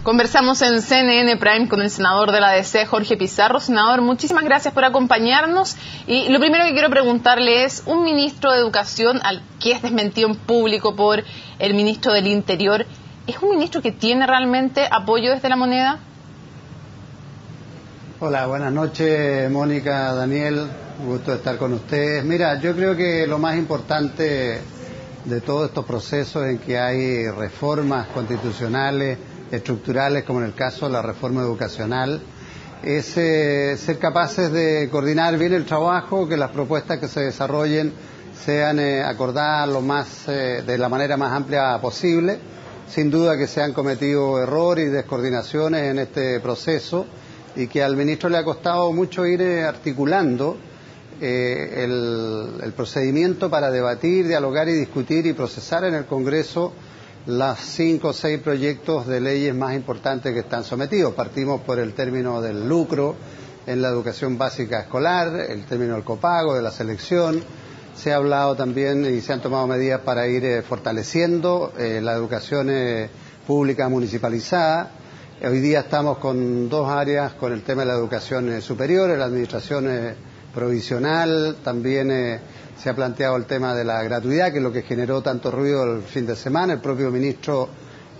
Conversamos en CNN Prime con el senador de la DC, Jorge Pizarro. Senador, muchísimas gracias por acompañarnos. Y lo primero que quiero preguntarle es, un ministro de Educación al que es desmentido en público por el ministro del Interior, ¿es un ministro que tiene realmente apoyo desde la moneda? Hola, buenas noches, Mónica, Daniel, un gusto estar con ustedes. Mira, yo creo que lo más importante de todos estos procesos en que hay reformas constitucionales, estructurales, como en el caso de la reforma educacional, es ser capaces de coordinar bien el trabajo, que las propuestas que se desarrollen sean acordadas de la manera más amplia posible. Sin duda que se han cometido errores y descoordinaciones en este proceso y que al ministro le ha costado mucho ir articulando el procedimiento para debatir, dialogar y discutir y procesar en el Congreso las 5 o 6 proyectos de leyes más importantes que están sometidos. Partimos por el término del lucro en la educación básica escolar, el término del copago, de la selección. Se ha hablado también y se han tomado medidas para ir fortaleciendo la educación pública municipalizada. Hoy día estamos con 2 áreas con el tema de la educación superior, la administración provisional, también se ha planteado el tema de la gratuidad, que es lo que generó tanto ruido el fin de semana. El propio ministro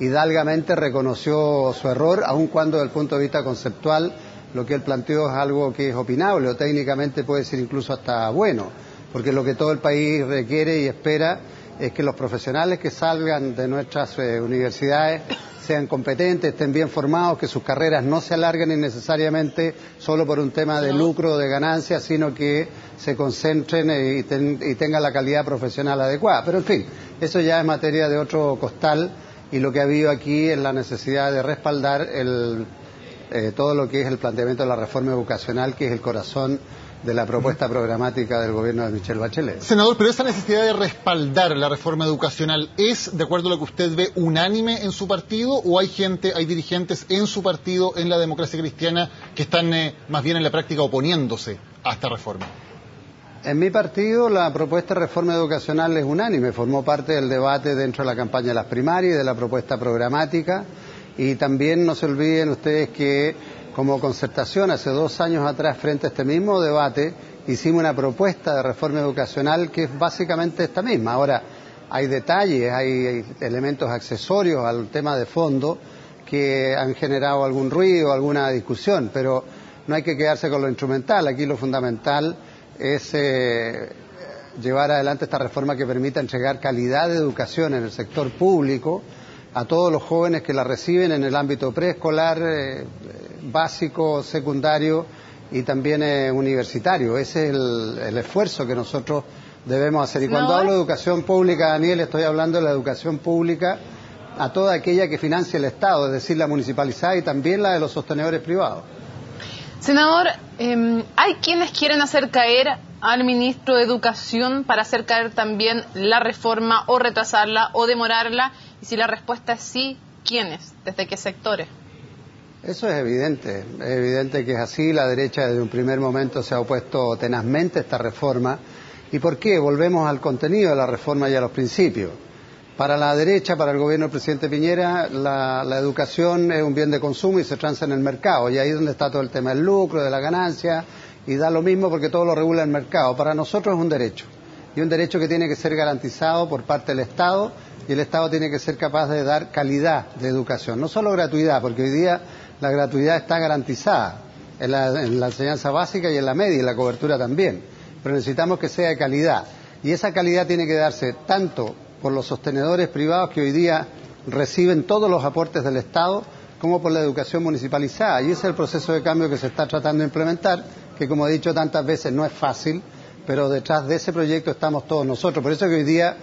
hidalgamente reconoció su error, aun cuando desde el punto de vista conceptual lo que él planteó es algo que es opinable o técnicamente puede ser incluso hasta bueno, porque lo que todo el país requiere y espera es que los profesionales que salgan de nuestras universidades sean competentes, estén bien formados, que sus carreras no se alarguen innecesariamente solo por un tema de lucro o de ganancia, sino que se concentren y tengan la calidad profesional adecuada. Pero en fin, eso ya es materia de otro costal y lo que ha habido aquí es la necesidad de respaldar todo lo que es el planteamiento de la reforma educacional, que es el corazón de la propuesta programática del gobierno de Michelle Bachelet. Senador, pero esa necesidad de respaldar la reforma educacional, ¿es, de acuerdo a lo que usted ve, unánime en su partido o hay dirigentes en su partido, en la Democracia Cristiana, que están más bien en la práctica oponiéndose a esta reforma? En mi partido la propuesta de reforma educacional es unánime, formó parte del debate dentro de la campaña de las primarias y de la propuesta programática, y también no se olviden ustedes que como Concertación, hace 2 años atrás, frente a este mismo debate, hicimos una propuesta de reforma educacional que es básicamente esta misma. Ahora, hay detalles, hay elementos accesorios al tema de fondo que han generado algún ruido, alguna discusión, pero no hay que quedarse con lo instrumental. Aquí lo fundamental es llevar adelante esta reforma que permita entregar calidad de educación en el sector público a todos los jóvenes que la reciben en el ámbito preescolar, básico, secundario y también universitario. Ese es el esfuerzo que nosotros debemos hacer. Y cuando hablo de educación pública, Daniel, estoy hablando de la educación pública a toda aquella que financia el Estado, es decir, la municipalizada y también la de los sostenedores privados. Senador, hay quienes quieren hacer caer al ministro de Educación para hacer caer también la reforma o retrasarla o demorarla, y si la respuesta es sí, ¿quiénes? ¿Desde qué sectores? Eso es evidente que es así. La derecha desde un primer momento se ha opuesto tenazmente a esta reforma. ¿Y por qué? Volvemos al contenido de la reforma y a los principios. Para la derecha, para el gobierno del presidente Piñera, la educación es un bien de consumo y se transa en el mercado, y ahí es donde está todo el tema del lucro, de la ganancia, y da lo mismo porque todo lo regula el mercado. Para nosotros es un derecho, y un derecho que tiene que ser garantizado por parte del Estado, y el Estado tiene que ser capaz de dar calidad de educación, no solo gratuidad, porque hoy día la gratuidad está garantizada en la enseñanza básica y en la media, y la cobertura también, pero necesitamos que sea de calidad, y esa calidad tiene que darse tanto por los sostenedores privados que hoy día reciben todos los aportes del Estado, como por la educación municipalizada, y ese es el proceso de cambio que se está tratando de implementar, que como he dicho tantas veces no es fácil, pero detrás de ese proyecto estamos todos nosotros. Por eso que hoy día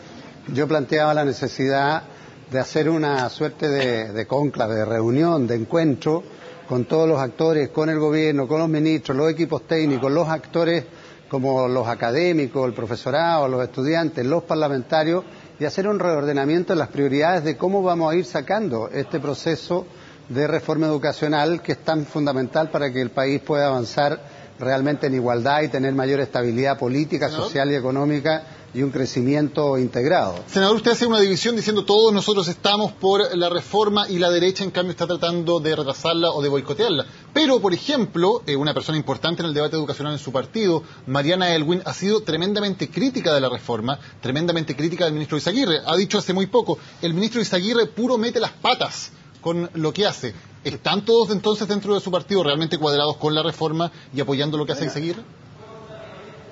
yo planteaba la necesidad de hacer una suerte de cónclave, de reunión, de encuentro con todos los actores, con el gobierno, con los ministros, los equipos técnicos, los actores como los académicos, el profesorado, los estudiantes, los parlamentarios, y hacer un reordenamiento de las prioridades de cómo vamos a ir sacando este proceso de reforma educacional que es tan fundamental para que el país pueda avanzar realmente en igualdad y tener mayor estabilidad política, social y económica y un crecimiento integrado. Senador, usted hace una división diciendo todos nosotros estamos por la reforma y la derecha, en cambio, está tratando de retrasarla o de boicotearla. Pero, por ejemplo, una persona importante en el debate educacional en su partido, Mariana Elwin, ha sido tremendamente crítica de la reforma, tremendamente crítica del ministro Izaguirre. Ha dicho hace muy poco, el ministro Izaguirre puro mete las patas con lo que hace. ¿Están todos entonces dentro de su partido realmente cuadrados con la reforma y apoyando lo que hace Izaguirre?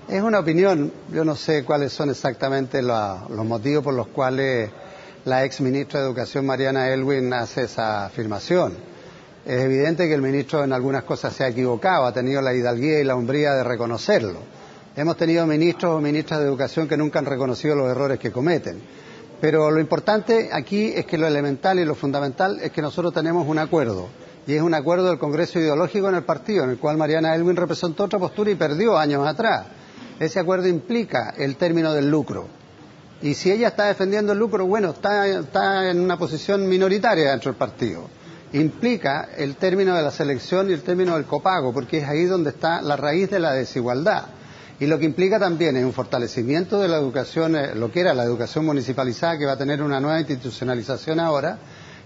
Es una opinión, yo no sé cuáles son exactamente los motivos por los cuales la ex ministra de Educación, Mariana Elwin, hace esa afirmación. Es evidente que el ministro en algunas cosas se ha equivocado, ha tenido la hidalguía y la hombría de reconocerlo. Hemos tenido ministros o ministras de Educación que nunca han reconocido los errores que cometen. Pero lo importante aquí es que lo elemental y lo fundamental es que nosotros tenemos un acuerdo. Y es un acuerdo del Congreso Ideológico en el partido, en el cual Mariana Elwin representó otra postura y perdió años atrás. Ese acuerdo implica el término del lucro. Y si ella está defendiendo el lucro, bueno, está en una posición minoritaria dentro del partido. Implica el término de la selección y el término del copago, porque es ahí donde está la raíz de la desigualdad. Y lo que implica también es un fortalecimiento de la educación, lo que era la educación municipalizada, que va a tener una nueva institucionalización ahora,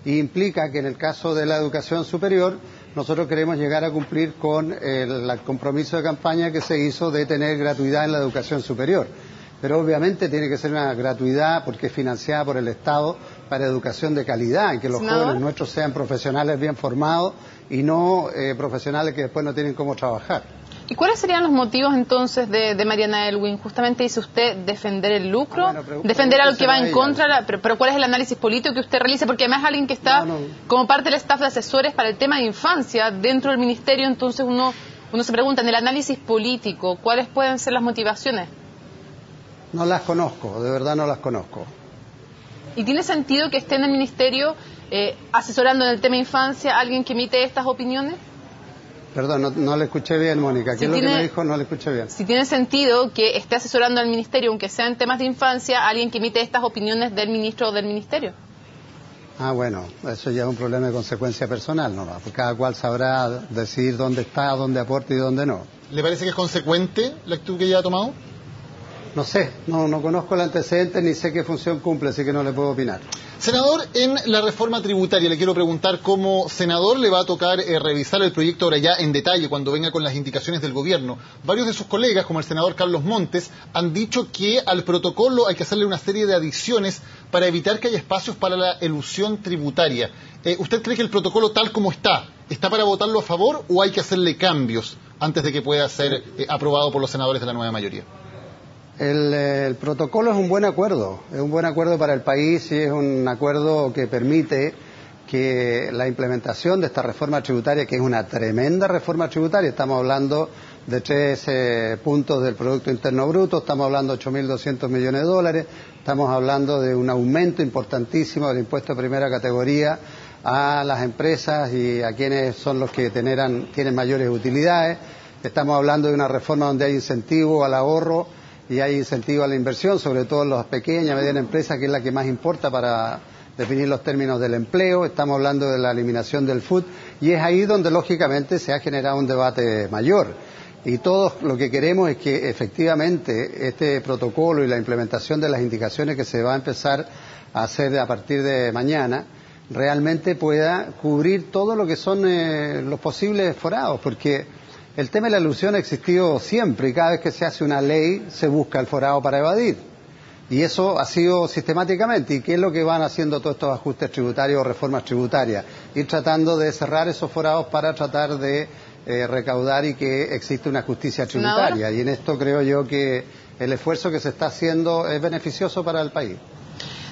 y implica que en el caso de la educación superior nosotros queremos llegar a cumplir con el compromiso de campaña que se hizo de tener gratuidad en la educación superior. Pero obviamente tiene que ser una gratuidad porque es financiada por el Estado para educación de calidad y que los jóvenes nuestros sean profesionales bien formados y no profesionales que después no tienen cómo trabajar. ¿Y cuáles serían los motivos entonces de Mariana Elwin? Justamente dice usted defender el lucro, defender algo que va en contra, pero ¿cuál es el análisis político que usted realiza? Porque además es alguien que está como parte del staff de asesores para el tema de infancia dentro del ministerio, entonces uno se pregunta en el análisis político, ¿cuáles pueden ser las motivaciones? No las conozco, de verdad no las conozco. ¿Y tiene sentido que esté en el ministerio asesorando en el tema de infancia alguien que emite estas opiniones? Perdón, no le escuché bien, Mónica. ¿Qué es lo que me dijo? No le escuché bien. Si tiene sentido que esté asesorando al ministerio, aunque sea en temas de infancia, alguien que emite estas opiniones del ministro o del ministerio. Ah, bueno, eso ya es un problema de consecuencia personal, ¿no? Cada cual sabrá decidir dónde está, dónde aporta y dónde no. ¿Le parece que es consecuente la actitud que ella ha tomado? No sé, no conozco el antecedente ni sé qué función cumple, así que no le puedo opinar. Senador, en la reforma tributaria le quiero preguntar, como senador le va a tocar revisar el proyecto ahora ya en detalle cuando venga con las indicaciones del gobierno. Varios de sus colegas, como el senador Carlos Montes, han dicho que al protocolo hay que hacerle una serie de adiciones para evitar que haya espacios para la elusión tributaria. ¿Usted cree que el protocolo tal como está para votarlo a favor o hay que hacerle cambios antes de que pueda ser aprobado por los senadores de la nueva mayoría? El protocolo es un buen acuerdo para el país y es un acuerdo que permite que la implementación de esta reforma tributaria, que es una tremenda reforma tributaria, estamos hablando de 3 puntos del Producto Interno Bruto, estamos hablando de 8.200 millones de dólares, estamos hablando de un aumento importantísimo del impuesto de primera categoría a las empresas y a quienes son los que tienen mayores utilidades, estamos hablando de una reforma donde hay incentivo al ahorro y hay incentivo a la inversión, sobre todo en las pequeñas y medianas empresas, que es la que más importa para definir los términos del empleo. Estamos hablando de la eliminación del FUT y es ahí donde lógicamente se ha generado un debate mayor. Y todos lo que queremos es que efectivamente este protocolo y la implementación de las indicaciones que se va a empezar a hacer a partir de mañana realmente pueda cubrir todo lo que son los posibles forados, porque el tema de la elusión ha existido siempre y cada vez que se hace una ley se busca el forado para evadir. Y eso ha sido sistemáticamente. ¿Y qué es lo que van haciendo todos estos ajustes tributarios o reformas tributarias? Ir tratando de cerrar esos forados para tratar de recaudar y que existe una justicia tributaria. Y en esto creo yo que el esfuerzo que se está haciendo es beneficioso para el país.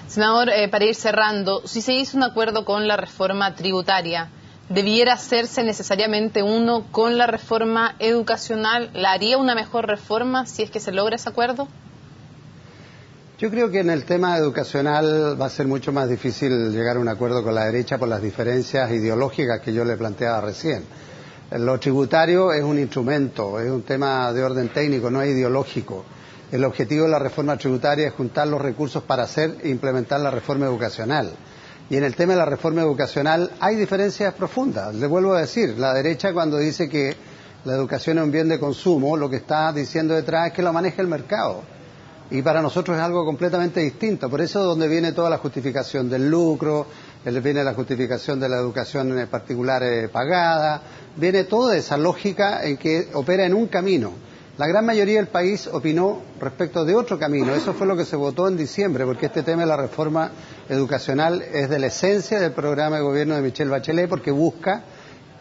Senador, para ir cerrando, si se hizo un acuerdo con la reforma tributaria, ¿debiera hacerse necesariamente uno con la reforma educacional? ¿La haría una mejor reforma si es que se logra ese acuerdo? Yo creo que en el tema educacional va a ser mucho más difícil llegar a un acuerdo con la derecha por las diferencias ideológicas que yo le planteaba recién. Lo tributario es un instrumento, es un tema de orden técnico, no es ideológico. El objetivo de la reforma tributaria es juntar los recursos para hacer e implementar la reforma educacional. Y en el tema de la reforma educacional hay diferencias profundas. Le vuelvo a decir, la derecha cuando dice que la educación es un bien de consumo, lo que está diciendo detrás es que lo maneja el mercado. Y para nosotros es algo completamente distinto. Por eso es donde viene toda la justificación del lucro, viene la justificación de la educación particular pagada, viene toda esa lógica en que opera en un camino. La gran mayoría del país opinó respecto de otro camino. Eso fue lo que se votó en diciembre, porque este tema de la reforma educacional es de la esencia del programa de gobierno de Michelle Bachelet, porque busca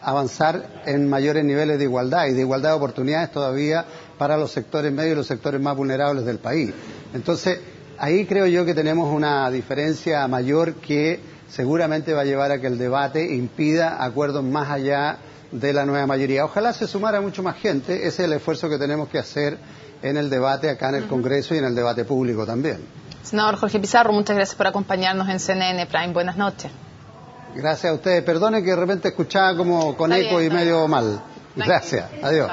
avanzar en mayores niveles de igualdad y de igualdad de oportunidades todavía para los sectores medios y los sectores más vulnerables del país. Entonces, ahí creo yo que tenemos una diferencia mayor que seguramente va a llevar a que el debate impida acuerdos más allá de la nueva mayoría. Ojalá se sumara mucho más gente, ese es el esfuerzo que tenemos que hacer en el debate acá en el Congreso y en el debate público también. Senador Jorge Pizarro, muchas gracias por acompañarnos en CNN Prime. Buenas noches. Gracias a ustedes. Perdone que de repente escuchaba como con eco y medio mal. Gracias. Adiós.